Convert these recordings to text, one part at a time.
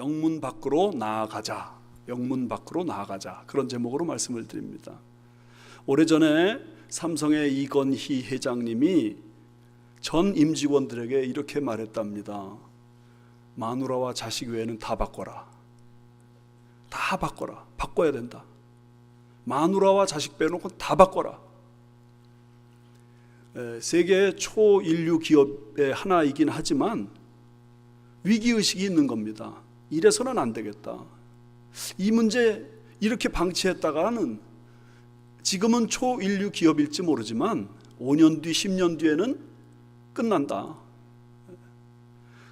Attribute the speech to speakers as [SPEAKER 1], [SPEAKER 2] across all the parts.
[SPEAKER 1] 영문 밖으로 나아가자. 영문 밖으로 나아가자. 그런 제목으로 말씀을 드립니다. 오래전에 삼성의 이건희 회장님이 전 임직원들에게 이렇게 말했답니다. 마누라와 자식 외에는 다 바꿔라. 다 바꿔라. 바꿔야 된다. 마누라와 자식 빼놓고 다 바꿔라. 세계 초인류 기업의 하나이긴 하지만 위기의식이 있는 겁니다. 이래서는 안 되겠다. 이 문제 이렇게 방치했다가는 지금은 초인류 기업일지 모르지만 5년 뒤 10년 뒤에는 끝난다.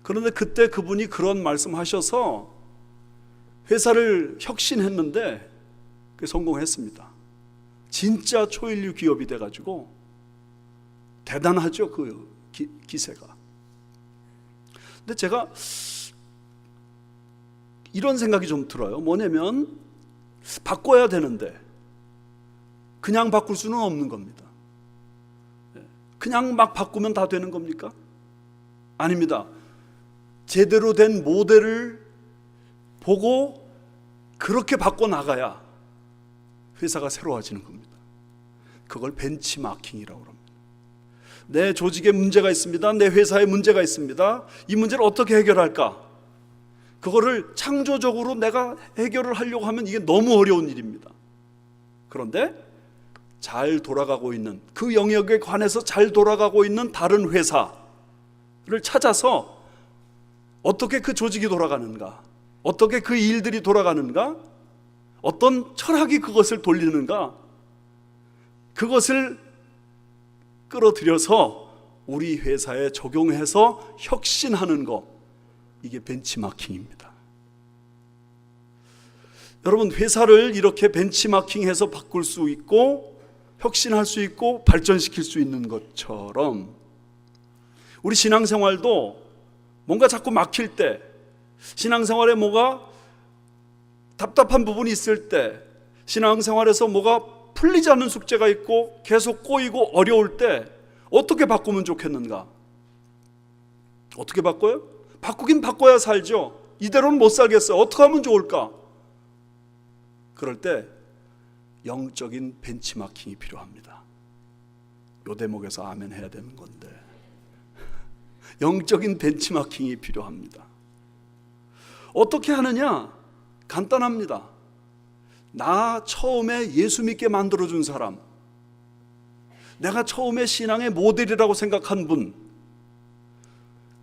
[SPEAKER 1] 그런데 그때 그분이 그런 말씀하셔서 회사를 혁신했는데 성공했습니다. 진짜 초인류 기업이 돼가지고 대단하죠, 그 기세가. 근데 제가 이런 생각이 좀 들어요. 뭐냐면 바꿔야 되는데 그냥 바꿀 수는 없는 겁니다. 그냥 막 바꾸면 다 되는 겁니까? 아닙니다. 제대로 된 모델을 보고 그렇게 바꿔나가야 회사가 새로워지는 겁니다. 그걸 벤치마킹이라고 합니다. 내 조직에 문제가 있습니다. 내 회사에 문제가 있습니다. 이 문제를 어떻게 해결할까? 그거를 창조적으로 내가 해결을 하려고 하면 이게 너무 어려운 일입니다. 그런데 잘 돌아가고 있는, 그 영역에 관해서 잘 돌아가고 있는 다른 회사를 찾아서 어떻게 그 조직이 돌아가는가, 어떻게 그 일들이 돌아가는가, 어떤 철학이 그것을 돌리는가, 그것을 끌어들여서 우리 회사에 적용해서 혁신하는 것, 이게 벤치마킹입니다. 여러분, 회사를 이렇게 벤치마킹해서 바꿀 수 있고 혁신할 수 있고 발전시킬 수 있는 것처럼 우리 신앙생활도 뭔가 자꾸 막힐 때, 신앙생활에 뭐가 답답한 부분이 있을 때, 신앙생활에서 뭐가 풀리지 않는 숙제가 있고 계속 꼬이고 어려울 때 어떻게 바꾸면 좋겠는가? 어떻게 바꿔요? 바꾸긴 바꿔야 살죠. 이대로는 못 살겠어요. 어떻게 하면 좋을까? 그럴 때 영적인 벤치마킹이 필요합니다. 요 대목에서 아멘 해야 되는 건데 영적인 벤치마킹이 필요합니다. 어떻게 하느냐? 간단합니다. 나 처음에 예수 믿게 만들어준 사람, 내가 처음에 신앙의 모델이라고 생각한 분,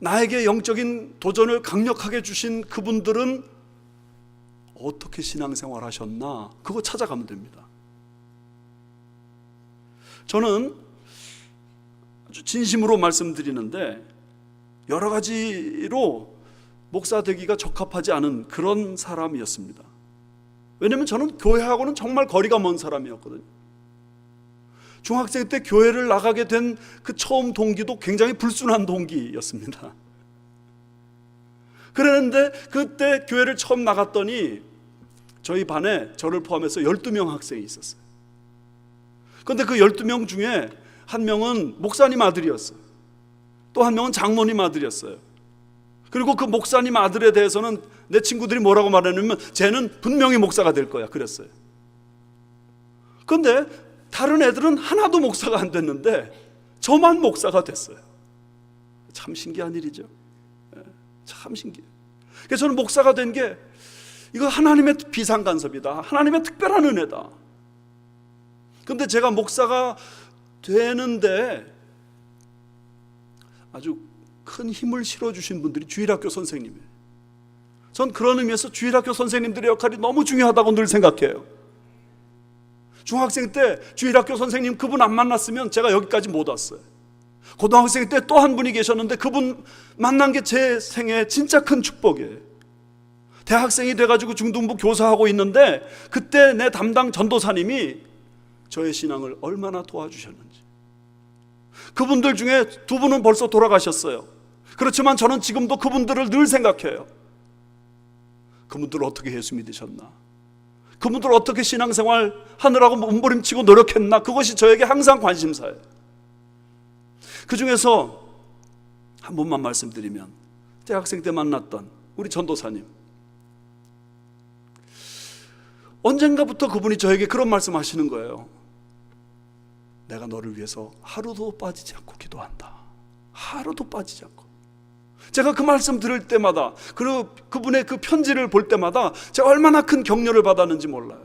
[SPEAKER 1] 나에게 영적인 도전을 강력하게 주신 그분들은 어떻게 신앙생활 하셨나? 그거 찾아가면 됩니다. 저는 아주 진심으로 말씀드리는데 여러 가지로 목사 되기가 적합하지 않은 그런 사람이었습니다. 왜냐하면 저는 교회하고는 정말 거리가 먼 사람이었거든요. 중학생 때 교회를 나가게 된 그 처음 동기도 굉장히 불순한 동기였습니다. 그랬는데 그때 교회를 처음 나갔더니 저희 반에 저를 포함해서 12명 학생이 있었어요. 그런데 그 12명 중에 한 명은 목사님 아들이었어요. 또 한 명은 장모님 아들이었어요. 그리고 그 목사님 아들에 대해서는 내 친구들이 뭐라고 말했냐면 쟤는 분명히 목사가 될 거야 그랬어요. 그런데 다른 애들은 하나도 목사가 안 됐는데 저만 목사가 됐어요. 참 신기한 일이죠. 참 신기해요. 그래서 저는 목사가 된 게 이거 하나님의 비상간섭이다. 하나님의 특별한 은혜다. 그런데 제가 목사가 되는데 아주 큰 힘을 실어주신 분들이 주일학교 선생님이에요. 전 그런 의미에서 주일학교 선생님들의 역할이 너무 중요하다고 늘 생각해요. 중학생 때 주일학교 선생님 그분 안 만났으면 제가 여기까지 못 왔어요. 고등학생 때 또 한 분이 계셨는데 그분 만난 게 제 생애 진짜 큰 축복이에요. 대학생이 돼가지고 중등부 교사하고 있는데 그때 내 담당 전도사님이 저의 신앙을 얼마나 도와주셨는지. 그분들 중에 2분은 벌써 돌아가셨어요. 그렇지만 저는 지금도 그분들을 늘 생각해요. 그분들 어떻게 예수 믿으셨나? 그분들 어떻게 신앙생활 하느라고 몸부림치고 노력했나? 그것이 저에게 항상 관심사예요. 그 중에서 한 분만 말씀드리면 대학생 때 만났던 우리 전도사님, 언젠가부터 그분이 저에게 그런 말씀 하시는 거예요. 내가 너를 위해서 하루도 빠지지 않고 기도한다. 하루도 빠지지 않고. 제가 그 말씀 들을 때마다, 그분의 그 편지를 볼 때마다 제가 얼마나 큰 격려를 받았는지 몰라요.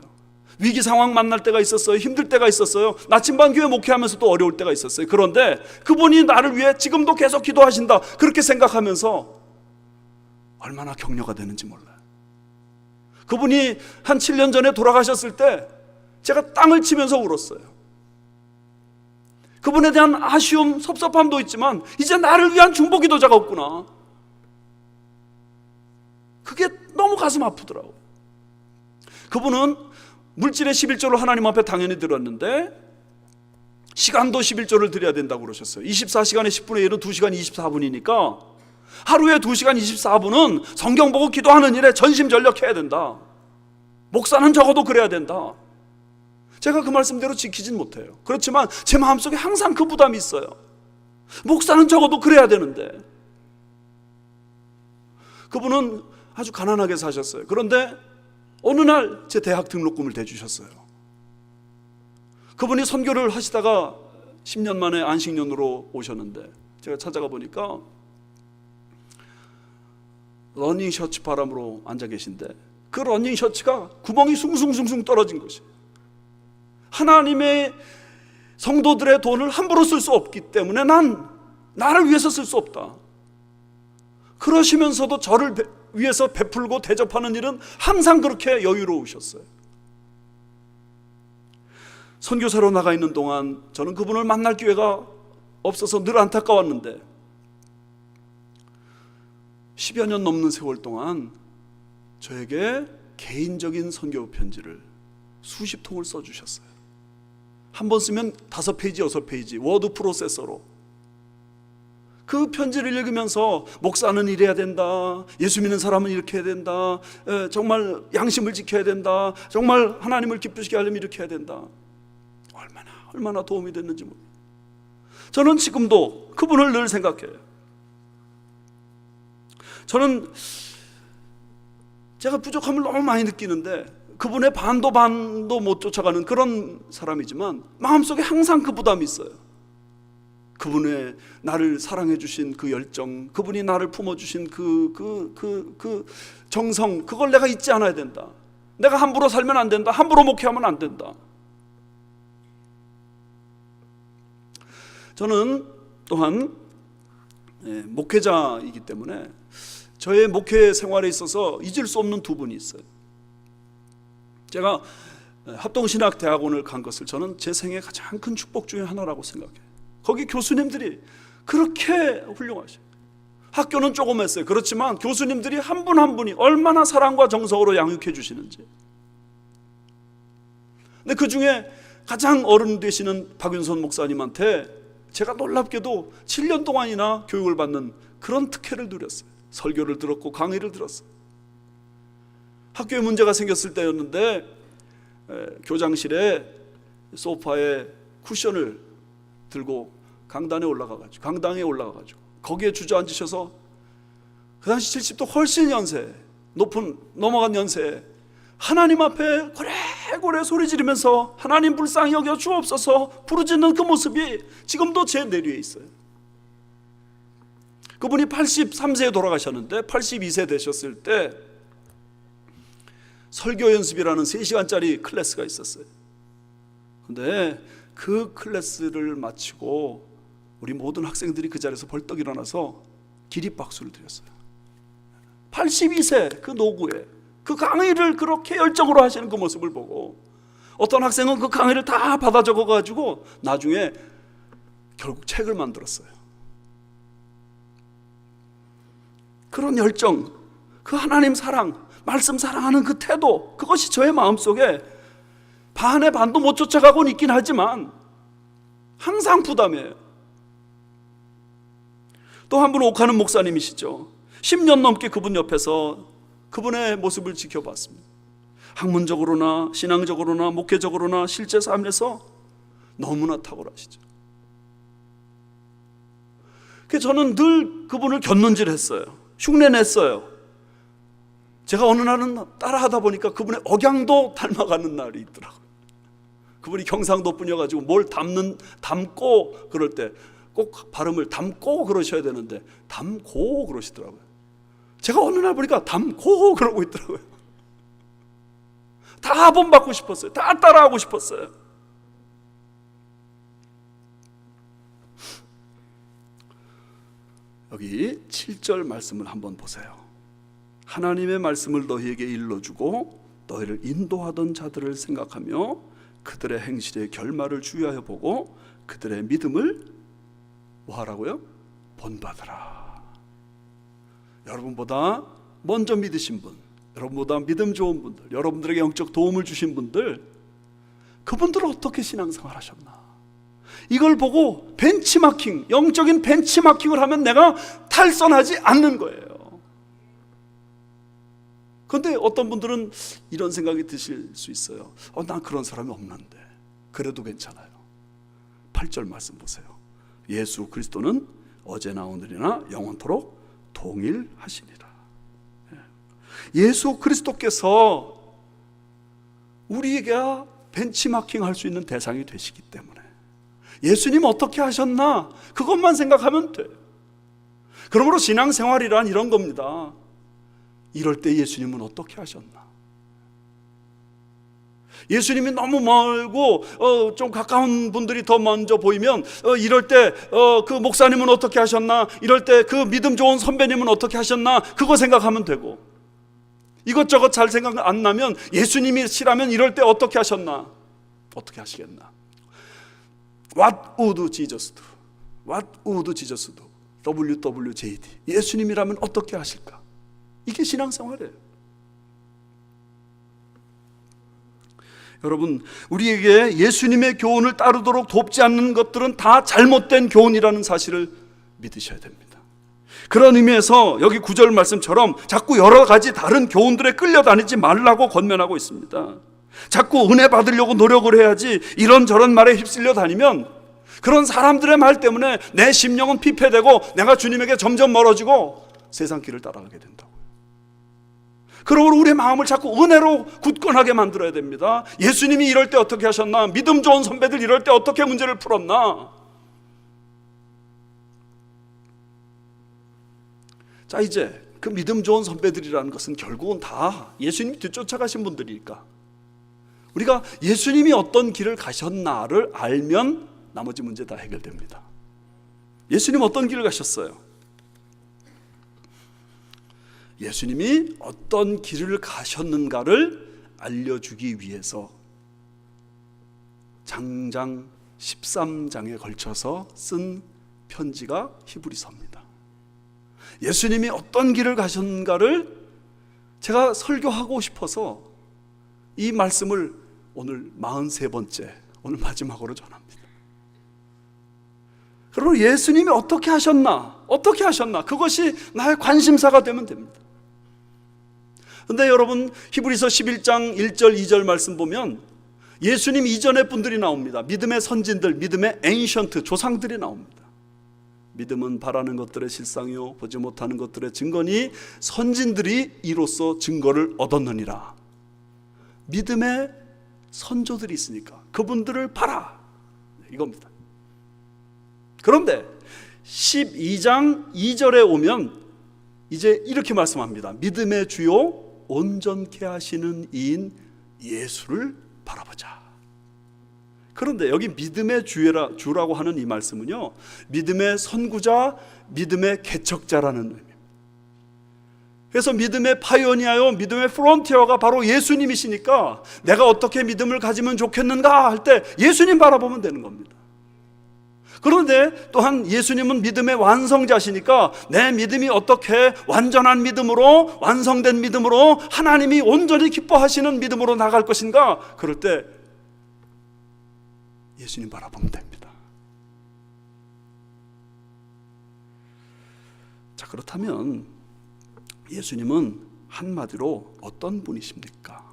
[SPEAKER 1] 위기 상황 만날 때가 있었어요. 힘들 때가 있었어요. 나침반 교회 목회하면서도 어려울 때가 있었어요. 그런데 그분이 나를 위해 지금도 계속 기도하신다, 그렇게 생각하면서 얼마나 격려가 되는지 몰라요. 그분이 한 7년 전에 돌아가셨을 때 제가 땅을 치면서 울었어요. 그분에 대한 아쉬움, 섭섭함도 있지만 이제 나를 위한 중보 기도자가 없구나, 그게 너무 가슴 아프더라고요. 그분은 물질의 11조를 하나님 앞에 당연히 드렸는데 시간도 11조를 드려야 된다고 그러셨어요. 24시간에 10분의 1은 2시간 24분이니까 하루에 2시간 24분은 성경 보고 기도하는 일에 전심전력해야 된다. 목사는 적어도 그래야 된다. 제가 그 말씀대로 지키진 못해요. 그렇지만 제 마음속에 항상 그 부담이 있어요. 목사는 적어도 그래야 되는데. 그분은 아주 가난하게 사셨어요. 그런데 어느 날 제 대학 등록금을 대주셨어요. 그분이 선교를 하시다가 10년 만에 안식년으로 오셨는데 제가 찾아가 보니까 러닝 셔츠 바람으로 앉아 계신데 그 러닝 셔츠가 구멍이 숭숭숭숭 떨어진 것이, 하나님의 성도들의 돈을 함부로 쓸 수 없기 때문에 나를 위해서 쓸 수 없다. 그러시면서도 저를 위해서 베풀고 대접하는 일은 항상 그렇게 여유로우셨어요. 선교사로 나가 있는 동안 저는 그분을 만날 기회가 없어서 늘 안타까웠는데 10여 년 넘는 세월 동안 저에게 개인적인 선교 편지를 수십 통을 써주셨어요. 한 번 쓰면 5페이지, 6페이지 워드 프로세서로 그 편지를 읽으면서 목사는 이래야 된다, 예수 믿는 사람은 이렇게 해야 된다, 정말 양심을 지켜야 된다, 정말 하나님을 기쁘시게 하려면 이렇게 해야 된다, 얼마나 도움이 됐는지 몰라요. 저는 지금도 그분을 늘 생각해요. 저는 제가 부족함을 너무 많이 느끼는데 그분의 반도 못 쫓아가는 그런 사람이지만 마음속에 항상 그 부담이 있어요. 그분의 나를 사랑해 주신 그 열정, 그분이 나를 품어주신 그 정성, 그걸 내가 잊지 않아야 된다. 내가 함부로 살면 안 된다. 함부로 목회하면 안 된다. 저는 또한 목회자이기 때문에 저의 목회 생활에 있어서 잊을 수 없는 두 분이 있어요. 제가 합동신학대학원을 간 것을 저는 제 생애 가장 큰 축복 중에 하나라고 생각해요. 거기 교수님들이 그렇게 훌륭하셔요. 학교는 조금 했어요. 그렇지만 교수님들이 한 분 한 분이 얼마나 사랑과 정성으로 양육해 주시는지. 근데 그 중에 가장 어른 되시는 박윤선 목사님한테 제가 놀랍게도 7년 동안이나 교육을 받는 그런 특혜를 누렸어요. 설교를 들었고 강의를 들었어요. 학교에 문제가 생겼을 때였는데 교장실에 소파에 쿠션을 들고 강당에 올라가가지고 거기에 주저앉으셔서 그 당시 70도 훨씬 넘어간 연세에 하나님 앞에 고래고래 소리 지르면서 하나님 불쌍히 여겨 주옵소서 부르짖는 그 모습이 지금도 제 내류에 있어요. 그분이 83세에 돌아가셨는데 82세 되셨을 때 설교 연습이라는 3시간짜리 클래스가 있었어요. 근데 그 클래스를 마치고 우리 모든 학생들이 그 자리에서 벌떡 일어나서 기립박수를 드렸어요. 82세 그 노구에 그 강의를 그렇게 열정으로 하시는 그 모습을 보고 어떤 학생은 그 강의를 다 받아 적어가지고 나중에 결국 책을 만들었어요. 그런 열정, 그 하나님 사랑, 말씀 사랑하는 그 태도, 그것이 저의 마음속에 반의 반도 못 쫓아가고는 있긴 하지만 항상 부담이에요. 또 한 분 옥하는 목사님이시죠. 10년 넘게 그분 옆에서 그분의 모습을 지켜봤습니다. 학문적으로나 신앙적으로나 목회적으로나 실제 삶에서 너무나 탁월하시죠. 그래서 저는 늘 그분을 곁눈질했어요. 흉내냈어요. 제가 어느 날은 따라하다 보니까 그분의 억양도 닮아가는 날이 있더라고요. 그분이 경상도 분이어가지고 뭘 담고 그럴 때 꼭 발음을 담고 그러셔야 되는데 담고 그러시더라고요. 제가 어느 날 보니까 담고 그러고 있더라고요. 다 본받고 싶었어요. 다 따라하고 싶었어요. 여기 7절 말씀을 한번 보세요. 하나님의 말씀을 너희에게 일러주고 너희를 인도하던 자들을 생각하며 그들의 행실의 결말을 주의하여 보고 그들의 믿음을 뭐 하라고요? 본받으라. 여러분보다 먼저 믿으신 분, 여러분보다 믿음 좋은 분들, 여러분들에게 영적 도움을 주신 분들, 그분들은 어떻게 신앙생활 하셨나? 이걸 보고 벤치마킹, 영적인 벤치마킹을 하면 내가 탈선하지 않는 거예요. 그런데 어떤 분들은 이런 생각이 드실 수 있어요. 난 그런 사람이 없는데. 그래도 괜찮아요. 8절 말씀 보세요. 예수 그리스도는 어제나 오늘이나 영원토록 동일하시니라. 예수 그리스도께서 우리에게 벤치마킹 할 수 있는 대상이 되시기 때문에 예수님 어떻게 하셨나? 그것만 생각하면 돼요. 그러므로 신앙생활이란 이런 겁니다. 이럴 때 예수님은 어떻게 하셨나? 예수님이 너무 멀고 좀 가까운 분들이 더 먼저 보이면 이럴 때 그 목사님은 어떻게 하셨나? 이럴 때 그 믿음 좋은 선배님은 어떻게 하셨나? 그거 생각하면 되고, 이것저것 잘 생각 안 나면 예수님이시라면 이럴 때 어떻게 하셨나? 어떻게 하시겠나? What would Jesus do? What would Jesus do? WWJD. 예수님이라면 어떻게 하실까? 이게 신앙생활이에요. 여러분, 우리에게 예수님의 교훈을 따르도록 돕지 않는 것들은 다 잘못된 교훈이라는 사실을 믿으셔야 됩니다. 그런 의미에서 여기 9절 말씀처럼 자꾸 여러 가지 다른 교훈들에 끌려다니지 말라고 권면하고 있습니다. 자꾸 은혜 받으려고 노력을 해야지 이런저런 말에 휩쓸려 다니면 그런 사람들의 말 때문에 내 심령은 피폐되고 내가 주님에게 점점 멀어지고 세상 길을 따라가게 된다고요. 그러므로 우리의 마음을 자꾸 은혜로 굳건하게 만들어야 됩니다. 예수님이 이럴 때 어떻게 하셨나? 믿음 좋은 선배들 이럴 때 어떻게 문제를 풀었나? 자, 이제 그 믿음 좋은 선배들이라는 것은 결국은 다 예수님이 뒤쫓아가신 분들이니까 우리가 예수님이 어떤 길을 가셨나를 알면 나머지 문제 다 해결됩니다. 예수님 어떤 길을 가셨어요? 예수님이 어떤 길을 가셨는가를 알려주기 위해서 장장 13장에 걸쳐서 쓴 편지가 히브리서입니다. 예수님이 어떤 길을 가셨는가를 제가 설교하고 싶어서 이 말씀을 오늘 43번째, 오늘 마지막으로 전합니다. 그러므로 예수님이 어떻게 하셨나? 어떻게 하셨나? 그것이 나의 관심사가 되면 됩니다. 그런데 여러분, 히브리서 11장 1절 2절 말씀 보면 예수님 이전의 분들이 나옵니다. 믿음의 선진들, 믿음의 엔션트, 조상들이 나옵니다. 믿음은 바라는 것들의 실상이요 보지 못하는 것들의 증거니 선진들이 이로써 증거를 얻었느니라. 믿음의 선조들이 있으니까 그분들을 봐라, 이겁니다. 그런데 12장 2절에 오면 이제 이렇게 말씀합니다. 믿음의 주요 온전케 하시는 이인 예수를 바라보자. 그런데 여기 믿음의 주라고 하는 이 말씀은요, 믿음의 선구자, 믿음의 개척자라는 의미입니다. 그래서 믿음의 파이오니아요, 믿음의 프론티어가 바로 예수님이시니까 내가 어떻게 믿음을 가지면 좋겠는가 할 때 예수님 바라보면 되는 겁니다. 그런데 또한 예수님은 믿음의 완성자시니까 내 믿음이 어떻게 완전한 믿음으로, 완성된 믿음으로, 하나님이 온전히 기뻐하시는 믿음으로 나갈 것인가, 그럴 때 예수님 바라보면 됩니다. 자, 그렇다면 예수님은 한마디로 어떤 분이십니까?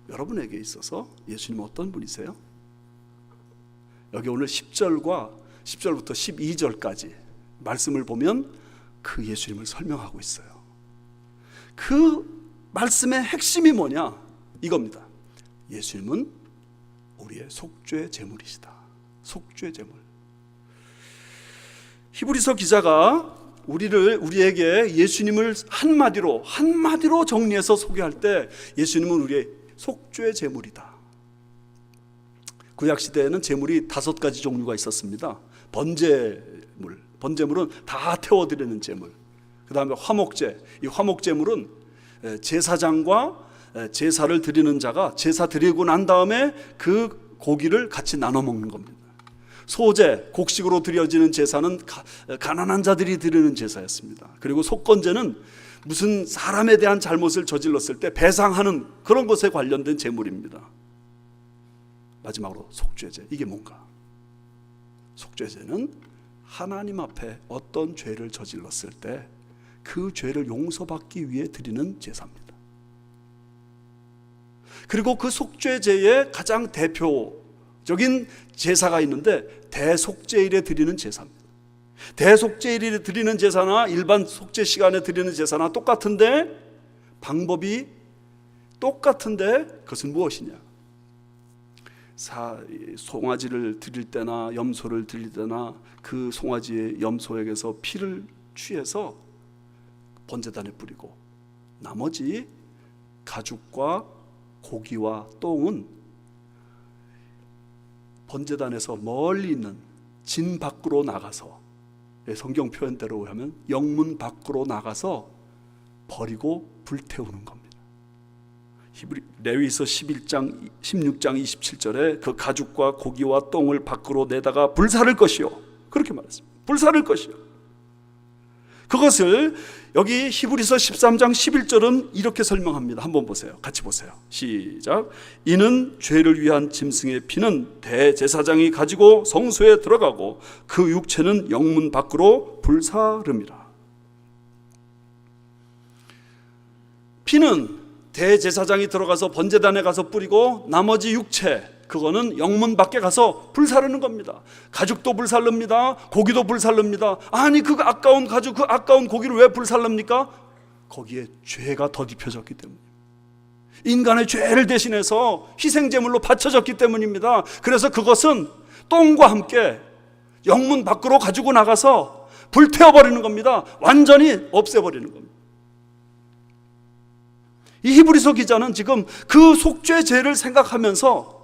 [SPEAKER 1] 여러분에게 있어서 예수님은 어떤 분이세요? 여기 오늘 10절부터 12절까지 말씀을 보면 그 예수님을 설명하고 있어요. 그 말씀의 핵심이 뭐냐? 이겁니다. 예수님은 우리의 속죄 제물이시다. 속죄 제물. 히브리서 기자가 우리에게 예수님을 한마디로 정리해서 소개할 때 예수님은 우리의 속죄 제물이다. 구약 시대에는 제물이 5가지 종류가 있었습니다. 번제물은 다 태워드리는 제물. 그 다음에 화목제. 이 화목제물은 제사장과 제사를 드리는 자가 제사 드리고 난 다음에 그 고기를 같이 나눠 먹는 겁니다. 소제, 곡식으로 드려지는 제사는 가난한 자들이 드리는 제사였습니다. 그리고 속건제는 무슨 사람에 대한 잘못을 저질렀을 때 배상하는 그런 것에 관련된 제물입니다. 마지막으로 속죄제. 이게 뭔가? 속죄제는 하나님 앞에 어떤 죄를 저질렀을 때 그 죄를 용서받기 위해 드리는 제사입니다. 그리고 그 속죄제의 가장 대표적인 제사가 있는데 대속죄일에 드리는 제사입니다. 대속죄일에 드리는 제사나 일반 속죄 시간에 드리는 제사나 똑같은데 방법이 똑같은데 그것은 무엇이냐? 송아지를 드릴 때나 염소를 드릴 때나 그 송아지의 염소에게서 피를 취해서 번제단에 뿌리고 나머지 가죽과 고기와 똥은 번제단에서 멀리 있는 진 밖으로 나가서, 성경 표현대로 하면 영문 밖으로 나가서 버리고 불태우는 겁니다. 레위서 11장 16장 27절에 그 가죽과 고기와 똥을 밖으로 내다가 불사를 것이요, 그렇게 말했습니다. 불사를 것이요. 그것을 여기 히브리서 13장 11절은 이렇게 설명합니다. 한번 보세요. 같이 보세요. 시작. 이는 죄를 위한 짐승의 피는 대제사장이 가지고 성소에 들어가고 그 육체는 영문 밖으로 불사름이라. 피는 대제사장이 들어가서 번제단에 가서 뿌리고 나머지 육체, 그거는 영문 밖에 가서 불사르는 겁니다. 가죽도 불살릅니다. 고기도 불살릅니다. 아니 그 아까운 가죽, 그 아까운 고기를 왜 불살릅니까? 거기에 죄가 덧입혀졌기 때문입니다. 인간의 죄를 대신해서 희생제물로 바쳐졌기 때문입니다. 그래서 그것은 똥과 함께 영문 밖으로 가지고 나가서 불태워버리는 겁니다. 완전히 없애버리는 겁니다. 이 히브리서 기자는 지금 그 속죄제를 생각하면서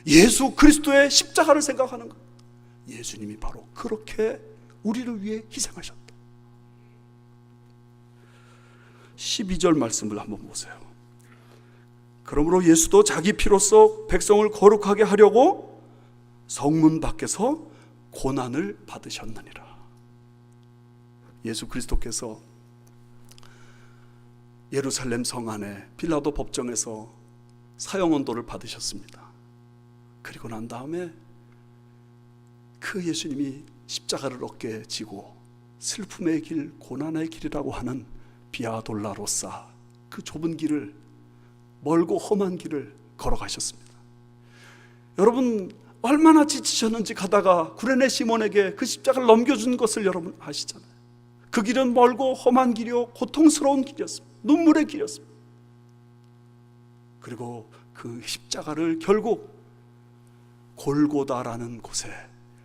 [SPEAKER 1] 예수 그리스도의 십자가를 생각하는 거예요. 예수님이 바로 그렇게 우리를 위해 희생하셨다. 12절 말씀을 한번 보세요. 그러므로 예수도 자기 피로써 백성을 거룩하게 하려고 성문 밖에서 고난을 받으셨느니라. 예수 그리스도께서 예루살렘 성 안에 빌라도 법정에서 사형언도를 받으셨습니다. 그리고 난 다음에 그 예수님이 십자가를 어깨에 지고 슬픔의 길, 고난의 길이라고 하는 비아 돌라로사, 그 좁은 길을, 멀고 험한 길을 걸어가셨습니다. 여러분 얼마나 지치셨는지 가다가 구레네 시몬에게 그 십자가를 넘겨준 것을 여러분 아시잖아요. 그 길은 멀고 험한 길이요 고통스러운 길이었습니다. 눈물의 길이었습니다. 그리고 그 십자가를 결국 골고다라는 곳에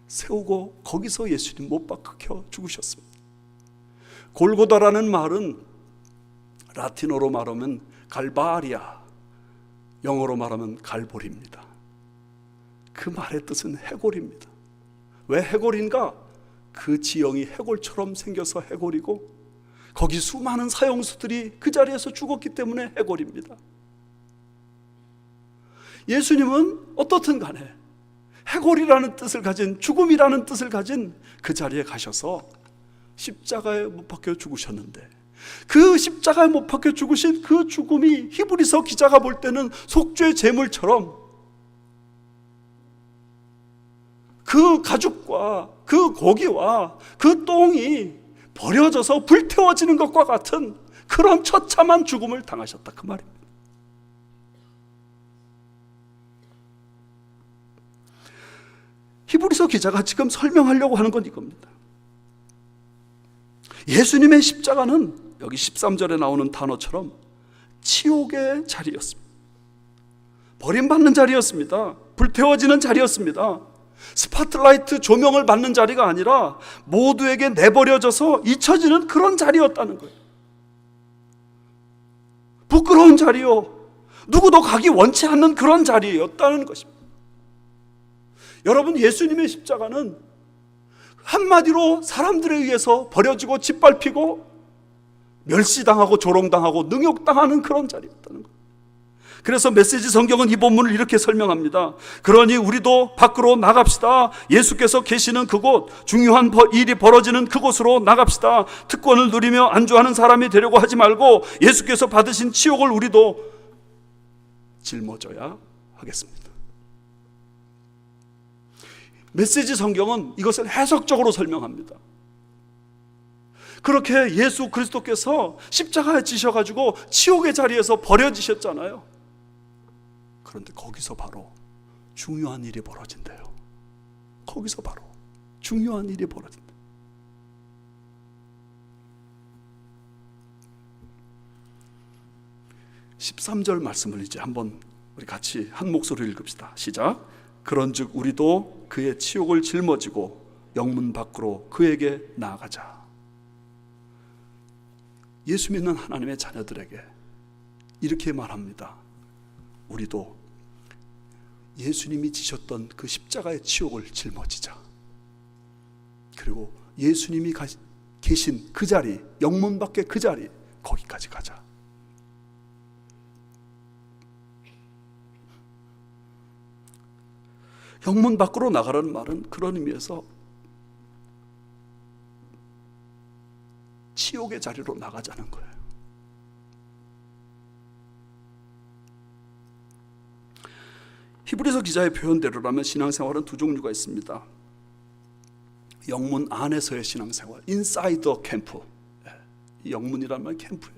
[SPEAKER 1] 세우고 거기서 예수님 못 박혀 죽으셨습니다. 골고다라는 말은 라틴어로 말하면 갈바리아, 영어로 말하면 갈보리입니다. 그 말의 뜻은 해골입니다. 왜 해골인가? 그 지형이 해골처럼 생겨서 해골이고 거기 수많은 사형수들이 그 자리에서 죽었기 때문에 해골입니다. 예수님은 어떻든 간에 해골이라는 뜻을 가진, 죽음이라는 뜻을 가진 그 자리에 가셔서 십자가에 못 박혀 죽으셨는데, 그 십자가에 못 박혀 죽으신 그 죽음이 히브리서 기자가 볼 때는 속죄 제물처럼 그 가죽과 그 고기와 그 똥이 버려져서 불태워지는 것과 같은 그런 처참한 죽음을 당하셨다, 그 말입니다. 히브리서 기자가 지금 설명하려고 하는 건 이겁니다. 예수님의 십자가는 여기 13절에 나오는 단어처럼 치욕의 자리였습니다. 버림받는 자리였습니다. 불태워지는 자리였습니다. 스파트라이트 조명을 받는 자리가 아니라 모두에게 내버려져서 잊혀지는 그런 자리였다는 거예요. 부끄러운 자리요, 누구도 가기 원치 않는 그런 자리였다는 것입니다. 여러분, 예수님의 십자가는 한마디로 사람들에 의해서 버려지고 짓밟히고 멸시당하고 조롱당하고 능욕당하는 그런 자리였다는 거예요. 그래서 메시지 성경은 이 본문을 이렇게 설명합니다. 그러니 우리도 밖으로 나갑시다. 예수께서 계시는 그곳, 중요한 일이 벌어지는 그곳으로 나갑시다. 특권을 누리며 안주하는 사람이 되려고 하지 말고 예수께서 받으신 치욕을 우리도 짊어져야 하겠습니다. 메시지 성경은 이것을 해석적으로 설명합니다. 그렇게 예수 그리스도께서 십자가에 지셔가지고 치욕의 자리에서 버려지셨잖아요. 그런데 거기서 바로 중요한 일이 벌어진대요. 거기서 바로 중요한 일이 벌어진다. (13절) 말씀을 이제 한번 우리 같이 한 목소리로 읽읍시다. 시작. 그런즉 우리도 그의 치욕을 짊어지고 영문 밖으로 그에게 나아가자. 예수 믿는 하나님의 자녀들에게 이렇게 말합니다. 우리도 예수님이 지셨던 그 십자가의 치욕을 짊어지자. 그리고 예수님이 계신 그 자리, 영문 밖의 그 자리, 거기까지 가자. 영문 밖으로 나가라는 말은 그런 의미에서 치욕의 자리로 나가자는 거예요. 히브리서 기자의 표현대로라면 신앙생활은 두 종류가 있습니다. 영문 안에서의 신앙생활, 인사이더 캠프. 영문이란 말 캠프예요.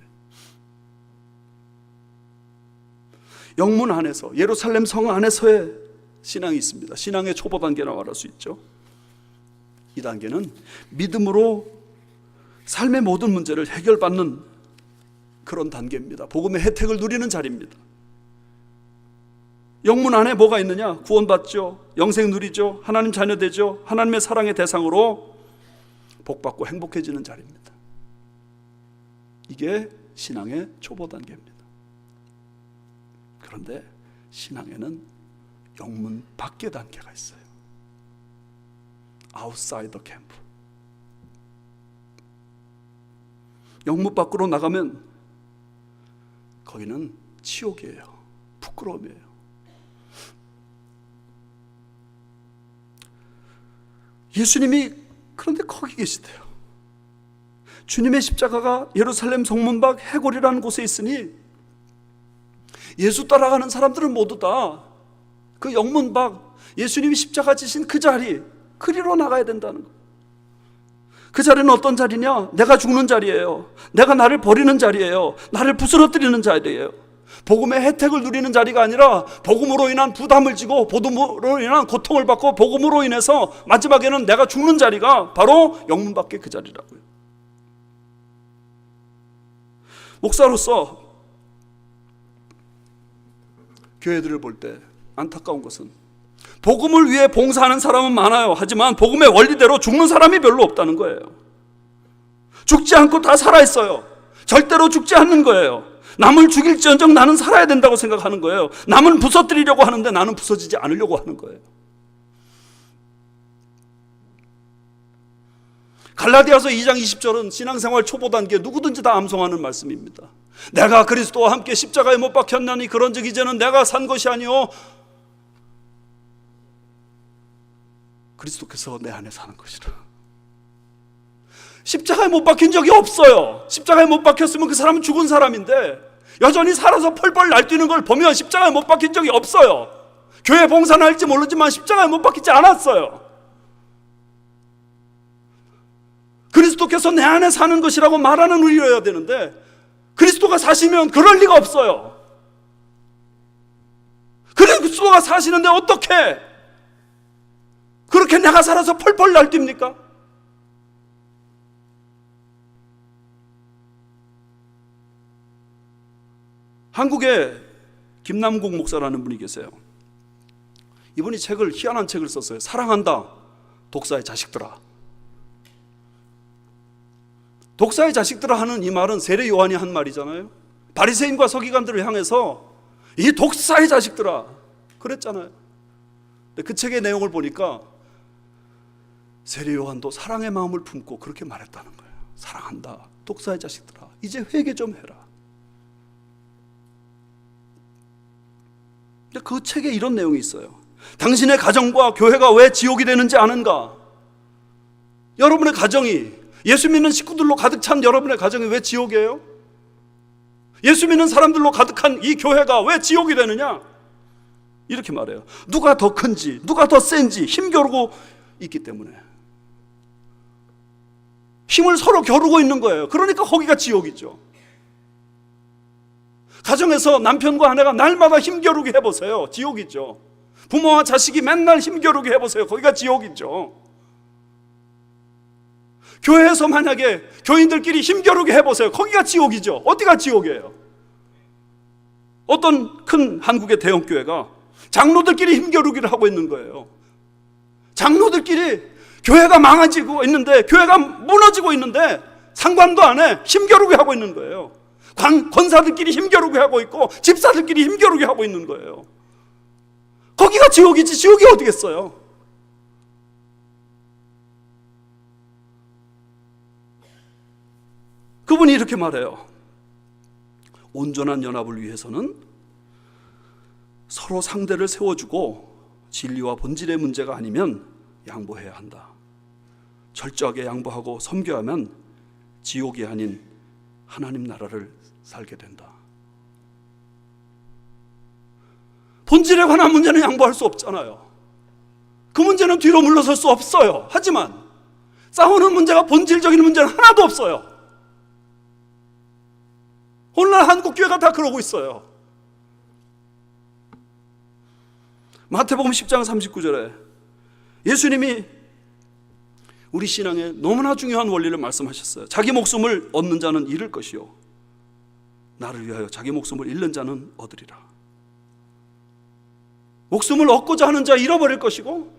[SPEAKER 1] 영문 안에서, 예루살렘 성 안에서의 신앙이 있습니다. 신앙의 초보 단계라고 말할 수 있죠. 이 단계는 믿음으로 삶의 모든 문제를 해결받는 그런 단계입니다. 복음의 혜택을 누리는 자리입니다. 영문 안에 뭐가 있느냐? 구원받죠, 영생 누리죠, 하나님 자녀 되죠, 하나님의 사랑의 대상으로 복받고 행복해지는 자리입니다. 이게 신앙의 초보 단계입니다. 그런데 신앙에는 영문 밖의 단계가 있어요. 아웃사이더 캠프. 영문 밖으로 나가면 거기는 치욕이에요. 부끄러움이에요. 예수님이 그런데 거기 계시대요. 주님의 십자가가 예루살렘 성문 밖 해골이라는 곳에 있으니 예수 따라가는 사람들은 모두 다 그 영문 밖 예수님이 십자가 지신 그 자리, 그리로 나가야 된다는 거예요. 그 자리는 어떤 자리냐? 내가 죽는 자리예요. 내가 나를 버리는 자리예요. 나를 부스러뜨리는 자리예요. 복음의 혜택을 누리는 자리가 아니라 복음으로 인한 부담을 지고 복음으로 인한 고통을 받고 복음으로 인해서 마지막에는 내가 죽는 자리가 바로 영문 밖의 그 자리라고요. 목사로서 교회들을 볼 때 안타까운 것은 복음을 위해 봉사하는 사람은 많아요. 하지만 복음의 원리대로 죽는 사람이 별로 없다는 거예요. 죽지 않고 다 살아있어요. 절대로 죽지 않는 거예요. 남을 죽일지언정 나는 살아야 된다고 생각하는 거예요. 남은 부서뜨리려고 하는데 나는 부서지지 않으려고 하는 거예요. 갈라디아서 2장 20절은 신앙생활 초보 단계 누구든지 다 암송하는 말씀입니다. 내가 그리스도와 함께 십자가에 못 박혔나니 그런즉 이제는 내가 산 것이 아니요 그리스도께서 내 안에 사는 것이라. 십자가에 못 박힌 적이 없어요. 십자가에 못 박혔으면 그 사람은 죽은 사람인데 여전히 살아서 펄펄 날뛰는 걸 보면 십자가에 못 박힌 적이 없어요. 교회 봉사는 할지 모르지만 십자가에 못 박히지 않았어요. 그리스도께서 내 안에 사는 것이라고 말하는 우리여야 되는데 그리스도가 사시면 그럴 리가 없어요. 그리스도가 사시는데 어떻게 그렇게 내가 살아서 펄펄 날뜁니까? 한국에 김남국 목사라는 분이 계세요. 이분이 희한한 책을 썼어요. 사랑한다 독사의 자식들아. 독사의 자식들아 하는 이 말은 세례 요한이 한 말이잖아요. 바리새인과 서기관들을 향해서 이 독사의 자식들아 그랬잖아요. 근데 그 책의 내용을 보니까 세례 요한도 사랑의 마음을 품고 그렇게 말했다는 거예요. 사랑한다 독사의 자식들아, 이제 회개 좀 해라. 근데 그 책에 이런 내용이 있어요. 당신의 가정과 교회가 왜 지옥이 되는지 아는가? 여러분의 가정이, 예수 믿는 식구들로 가득 찬 여러분의 가정이 왜 지옥이에요? 예수 믿는 사람들로 가득한 이 교회가 왜 지옥이 되느냐? 이렇게 말해요. 누가 더 큰지, 누가 더 센지 힘겨루고 있기 때문에. 힘을 서로 겨루고 있는 거예요. 그러니까 거기가 지옥이죠. 가정에서 남편과 아내가 날마다 힘겨루게 해보세요. 지옥이죠. 부모와 자식이 맨날 힘겨루게 해보세요. 거기가 지옥이죠. 교회에서 만약에 교인들끼리 힘겨루게 해보세요. 거기가 지옥이죠. 어디가 지옥이에요? 어떤 큰 한국의 대형 교회가 장로들끼리 힘겨루기를 하고 있는 거예요. 장로들끼리 교회가 망가지고 있는데, 교회가 무너지고 있는데 상관도 안 해. 힘겨루게 하고 있는 거예요. 권사들끼리 힘겨루게 하고 있고 집사들끼리 힘겨루게 하고 있는 거예요. 거기가 지옥이지 지옥이 어디겠어요? 그분이 이렇게 말해요. 온전한 연합을 위해서는 서로 상대를 세워주고 진리와 본질의 문제가 아니면 양보해야 한다. 철저하게 양보하고 섬겨야만 지옥이 아닌 하나님 나라를 살게 된다. 본질에 관한 문제는 양보할 수 없잖아요. 그 문제는 뒤로 물러설 수 없어요. 하지만 싸우는 문제가 본질적인 문제는 하나도 없어요. 오늘날 한국 교회가 다 그러고 있어요. 마태복음 10장 39절에 예수님이 우리 신앙에 너무나 중요한 원리를 말씀하셨어요. 자기 목숨을 얻는 자는 잃을 것이요 나를 위하여 자기 목숨을 잃는 자는 얻으리라. 목숨을 얻고자 하는 자 잃어버릴 것이고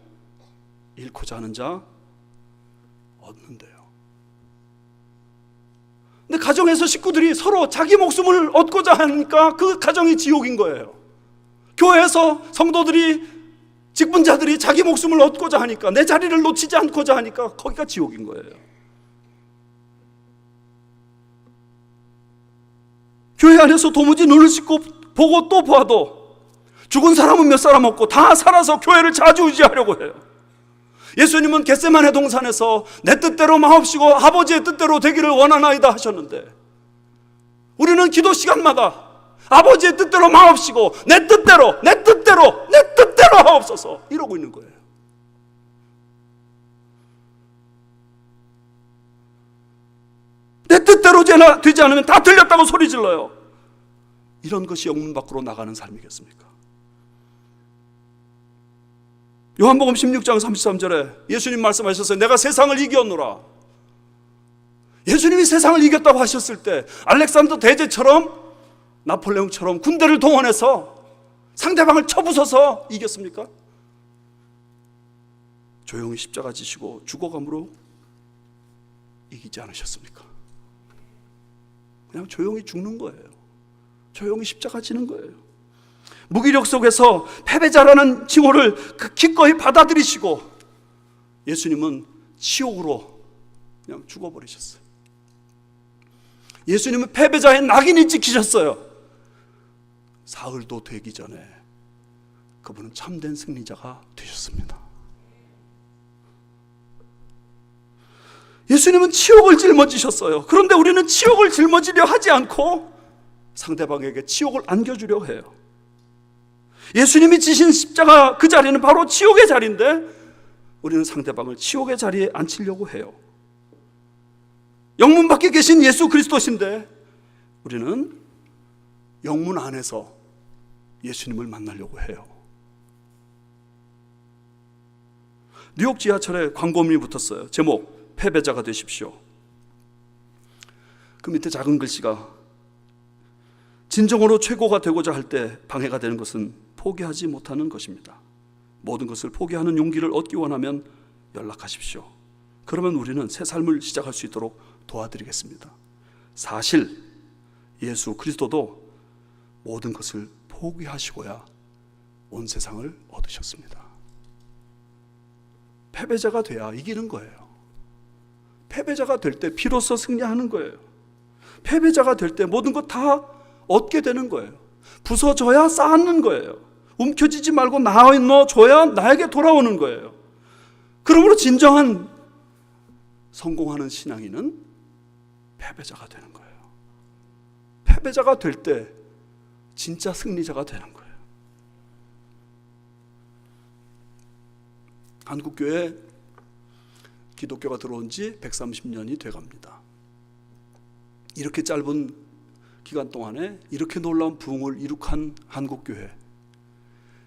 [SPEAKER 1] 잃고자 하는 자 얻는데요. 근데 가정에서 식구들이 서로 자기 목숨을 얻고자 하니까 그 가정이 지옥인 거예요. 교회에서 성도들이, 직분자들이 자기 목숨을 얻고자 하니까, 내 자리를 놓치지 않고자 하니까 거기가 지옥인 거예요. 교회 안에서 도무지 눈을 씻고 보고 또 보아도 죽은 사람은 몇 사람 없고 다 살아서 교회를 좌지우지하려고 해요. 예수님은 겟세마네 동산에서 내 뜻대로 마옵시고 아버지의 뜻대로 되기를 원하나이다 하셨는데, 우리는 기도 시간마다 아버지의 뜻대로 마옵시고 내 뜻대로 하옵소서 이러고 있는 거예요. 내 뜻대로 되지 않으면 다 틀렸다고 소리 질러요. 이런 것이 영문 밖으로 나가는 삶이겠습니까? 요한복음 16장 33절에 예수님 말씀하셨어요. 내가 세상을 이겼노라. 예수님이 세상을 이겼다고 하셨을 때 알렉산더 대제처럼, 나폴레옹처럼 군대를 동원해서 상대방을 쳐부숴서 이겼습니까? 조용히 십자가 지시고 죽어감으로 이기지 않으셨습니까? 그냥 조용히 죽는 거예요. 조용히 십자가 지는 거예요. 무기력 속에서 패배자라는 칭호를 기꺼이 받아들이시고 예수님은 치욕으로 그냥 죽어버리셨어요. 예수님은 패배자의 낙인이 찍히셨어요. 사흘도 되기 전에 그분은 참된 승리자가 되셨습니다. 예수님은 치욕을 짊어지셨어요. 그런데 우리는 치욕을 짊어지려 하지 않고 상대방에게 치욕을 안겨주려 해요. 예수님이 지신 십자가 그 자리는 바로 치욕의 자리인데 우리는 상대방을 치욕의 자리에 앉히려고 해요. 영문 밖에 계신 예수 그리스도신데 우리는 영문 안에서 예수님을 만나려고 해요. 뉴욕 지하철에 광고문이 붙었어요. 제목, 패배자가 되십시오. 그 밑에 작은 글씨가 진정으로 최고가 되고자 할 때 방해가 되는 것은 포기하지 못하는 것입니다. 모든 것을 포기하는 용기를 얻기 원하면 연락하십시오. 그러면 우리는 새 삶을 시작할 수 있도록 도와드리겠습니다. 사실 예수 그리스도도 모든 것을 포기하시고야 온 세상을 얻으셨습니다. 패배자가 돼야 이기는 거예요. 패배자가 될 때 비로소 승리하는 거예요. 패배자가 될 때 모든 것 다 얻게 되는 거예요. 부서져야 쌓는 거예요. 움켜쥐지 말고 나눠줘야 나에게 돌아오는 거예요. 그러므로 진정한 성공하는 신앙인은 패배자가 되는 거예요. 패배자가 될 때 진짜 승리자가 되는 거예요. 한국교회 기독교가 들어온 지 130년이 돼갑니다. 이렇게 짧은 기간 동안에 이렇게 놀라운 부흥을 이룩한 한국교회,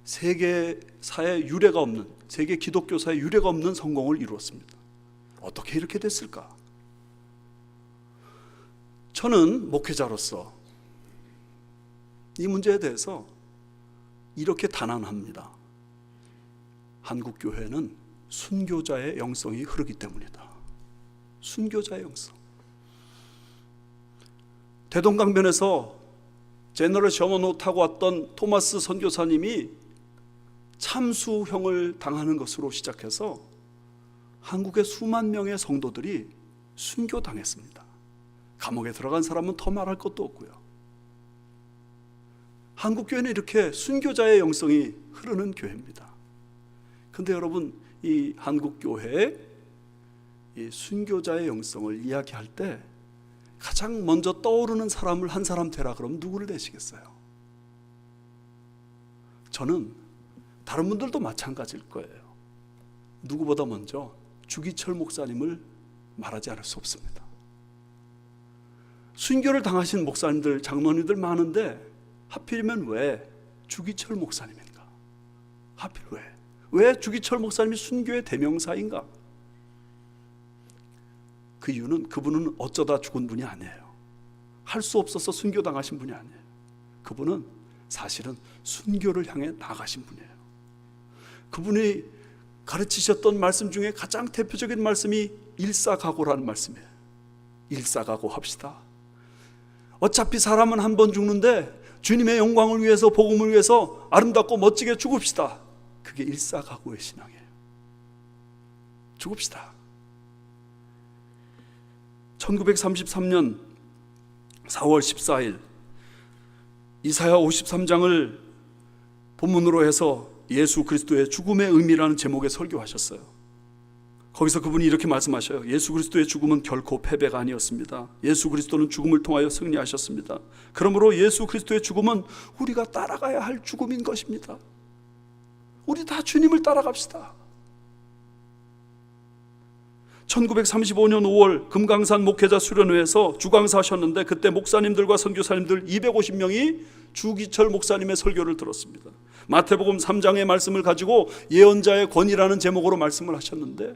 [SPEAKER 1] 세계사의 유례가 없는, 세계 기독교사의 유례가 없는 성공을 이루었습니다. 어떻게 이렇게 됐을까? 저는 목회자로서 이 문제에 대해서 이렇게 단언합니다. 한국교회는 순교자의 영성이 흐르기 때문이다. 순교자의 영성. 대동강변에서 제너럴 셔먼호 타고 왔던 토마스 선교사님이 참수형을 당하는 것으로 시작해서 한국의 수만 명의 성도들이 순교당했습니다. 감옥에 들어간 사람은 더 말할 것도 없고요. 한국교회는 이렇게 순교자의 영성이 흐르는 교회입니다. 그런데 여러분, 이 한국교회의 이 순교자의 영성을 이야기할 때 가장 먼저 떠오르는 사람을 한 사람 대라 그러면 누구를 내시겠어요? 저는 다른 분들도 마찬가지일 거예요. 누구보다 먼저 주기철 목사님을 말하지 않을 수 없습니다. 순교를 당하신 목사님들, 장로님들 많은데 하필이면 왜 주기철 목사님인가? 하필 왜 주기철 목사님이 순교의 대명사인가? 그 이유는 그분은 어쩌다 죽은 분이 아니에요. 할 수 없어서 순교당하신 분이 아니에요. 그분은 사실은 순교를 향해 나가신 분이에요. 그분이 가르치셨던 말씀 중에 가장 대표적인 말씀이 일사각오라는 말씀이에요. 일사각오 합시다. 어차피 사람은 한 번 죽는데 주님의 영광을 위해서, 복음을 위해서 아름답고 멋지게 죽읍시다. 그게 일사각오의 신앙이에요. 죽읍시다. 1933년 4월 14일 이사야 53장을 본문으로 해서 예수 그리스도의 죽음의 의미라는 제목의 설교하셨어요. 거기서 그분이 이렇게 말씀하셔요. 예수 그리스도의 죽음은 결코 패배가 아니었습니다. 예수 그리스도는 죽음을 통하여 승리하셨습니다. 그러므로 예수 그리스도의 죽음은 우리가 따라가야 할 죽음인 것입니다. 우리 다 주님을 따라갑시다. 1935년 5월 금강산 목회자 수련회에서 주강사하셨는데 그때 목사님들과 선교사님들 250명이 주기철 목사님의 설교를 들었습니다. 마태복음 3장의 말씀을 가지고 예언자의 권위라는 제목으로 말씀을 하셨는데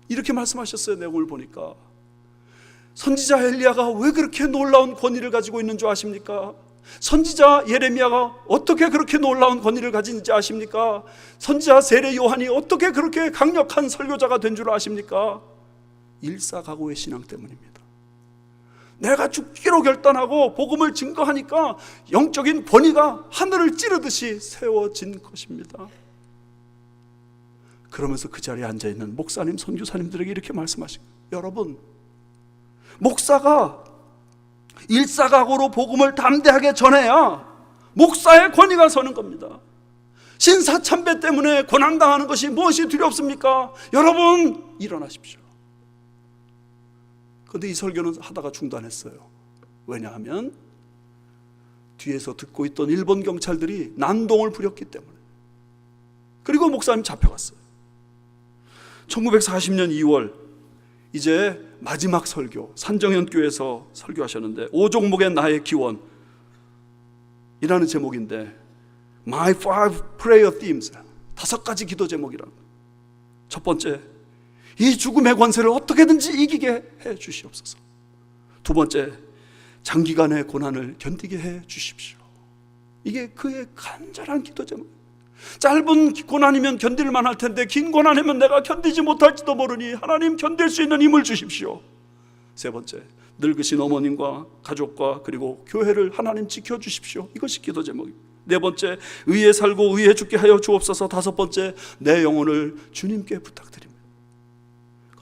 [SPEAKER 1] 이렇게 말씀하셨어요. 내용을 보니까 선지자 엘리야가 왜 그렇게 놀라운 권위를 가지고 있는 줄 아십니까? 선지자 예레미야가 어떻게 그렇게 놀라운 권위를 가진지 아십니까? 선지자 세례 요한이 어떻게 그렇게 강력한 설교자가 된 줄 아십니까? 일사각오의 신앙 때문입니다. 내가 죽기로 결단하고 복음을 증거하니까 영적인 권위가 하늘을 찌르듯이 세워진 것입니다. 그러면서 그 자리에 앉아있는 목사님, 선교사님들에게 이렇게 말씀하십니다. 여러분, 목사가 일사각오로 복음을 담대하게 전해야 목사의 권위가 서는 겁니다. 신사참배 때문에 고난당하는 것이 무엇이 두렵습니까? 여러분, 일어나십시오. 그런데 이 설교는 하다가 중단했어요. 왜냐하면 뒤에서 듣고 있던 일본 경찰들이 난동을 부렸기 때문에. 그리고 목사님 잡혀갔어요. 1940년 2월 이제 마지막 설교, 산정현교에서 설교하셨는데 오종목의 나의 기원 이라는 제목인데 My five prayer themes, 5가지 기도 제목이라는 거예요. 첫 번째, 이 죽음의 권세를 어떻게든지 이기게 해 주시옵소서. 두 번째, 장기간의 고난을 견디게 해 주십시오. 이게 그의 간절한 기도 제목. 짧은 고난이면 견딜 만할 텐데 긴 고난이면 내가 견디지 못할지도 모르니 하나님 견딜 수 있는 힘을 주십시오. 세 번째, 늙으신 어머님과 가족과 그리고 교회를 하나님 지켜주십시오. 이것이 기도 제목입니다. 네 번째, 의에 살고 의에 죽게 하여 주옵소서. 다섯 번째, 내 영혼을 주님께 부탁드립니다.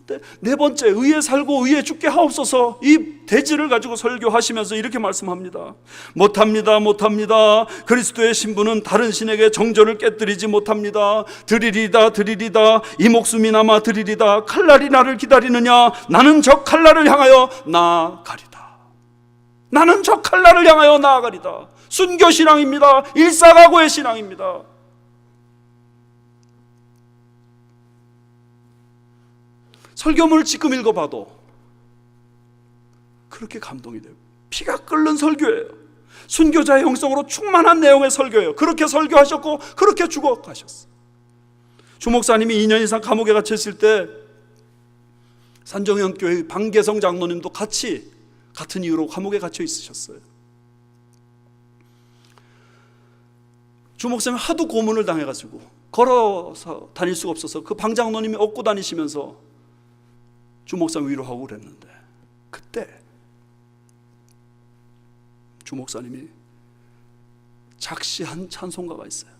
[SPEAKER 1] 근데 네 번째, 의에 살고 의에 죽게 하옵소서. 이 대지를 가지고 설교하시면서 이렇게 말씀합니다. 못합니다. 그리스도의 신부는 다른 신에게 정절을 깨뜨리지 못합니다. 드리리다 이 목숨이 남아 드리리다. 칼날이 나를 기다리느냐. 나는 저 칼날을 향하여 나아가리다. 나는 저 칼날을 향하여 나아가리다. 순교신앙입니다. 일사각오의 신앙입니다. 설교문을 지금 읽어봐도 그렇게 감동이 돼요. 피가 끓는 설교예요. 순교자의 영성으로 충만한 내용의 설교예요. 그렇게 설교하셨고 그렇게 죽어가셨어요. 주 목사님이 2년 이상 감옥에 갇혀 있을 때 산정현교회 방계성 장로님도 같이 같은 이유로 감옥에 갇혀 있으셨어요. 주 목사님 하도 고문을 당해가지고 걸어서 다닐 수가 없어서 그 방 장로님이 업고 다니시면서 주 목사님 위로하고 그랬는데, 그때 주 목사님이 작시한 찬송가가 있어요.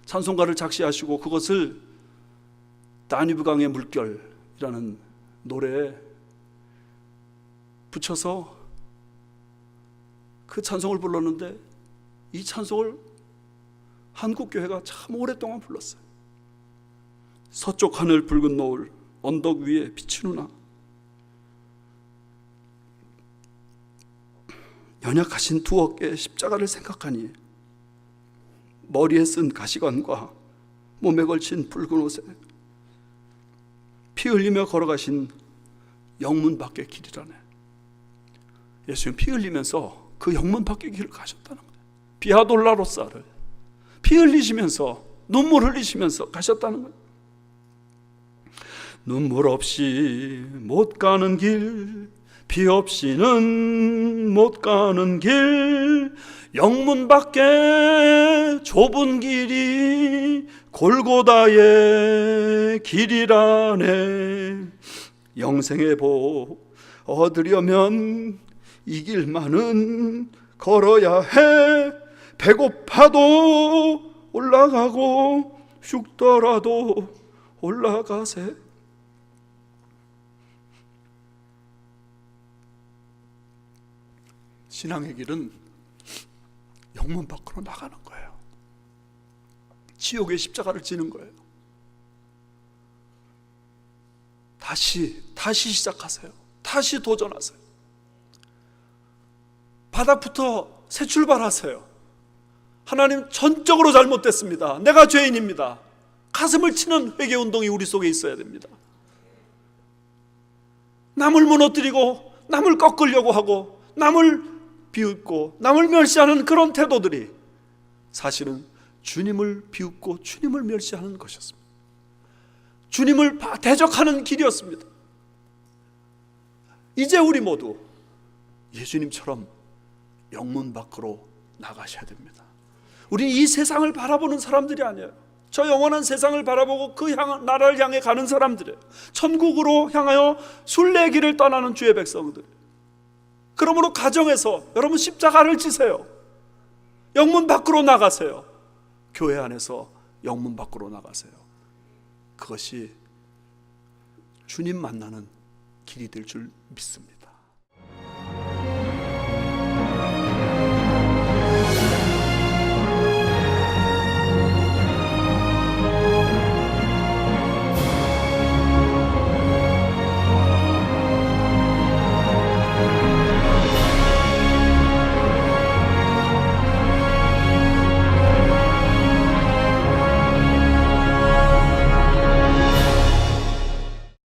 [SPEAKER 1] 찬송가를 작시하시고 그것을 다뉴브강의 물결이라는 노래에 붙여서 그 찬송을 불렀는데, 이 찬송을 한국교회가 참 오랫동안 불렀어요. 서쪽 하늘 붉은 노을 언덕 위에 비추누나, 연약하신 두 어깨의 십자가를 생각하니 머리에 쓴 가시관과 몸에 걸친 붉은 옷에 피 흘리며 걸어가신 영문 밖의 길이라네. 예수님 피 흘리면서 그 영문 밖의 길을 가셨다는 거예요. 비아돌라로사를 피 흘리시면서, 눈물 흘리시면서 가셨다는 거예요. 눈물 없이 못 가는 길, 피 없이는 못 가는 길, 영문 밖에 좁은 길이 골고다의 길이라네. 영생의 복 얻으려면 이 길만은 걸어야 해. 배고파도 올라가고 죽더라도 올라가세. 신앙의 길은 영문 밖으로 나가는 거예요. 지옥의 십자가를 지는 거예요. 다시 시작하세요. 다시 도전하세요. 바닥부터 새 출발하세요. 하나님, 전적으로 잘못됐습니다. 내가 죄인입니다. 가슴을 치는 회개운동이 우리 속에 있어야 됩니다. 남을 무너뜨리고 남을 꺾으려고 하고 남을 비웃고 남을 멸시하는 그런 태도들이 사실은 주님을 비웃고 주님을 멸시하는 것이었습니다. 주님을 대적하는 길이었습니다. 이제 우리 모두 예수님처럼 영문 밖으로 나가셔야 됩니다. 우리 이 세상을 바라보는 사람들이 아니에요. 저 영원한 세상을 바라보고 그 나라를 향해 가는 사람들이에요. 천국으로 향하여 순례길을 떠나는 주의 백성들. 그러므로 가정에서 여러분 십자가를 지세요. 영문 밖으로 나가세요. 교회 안에서 영문 밖으로 나가세요. 그것이 주님 만나는 길이 될 줄 믿습니다.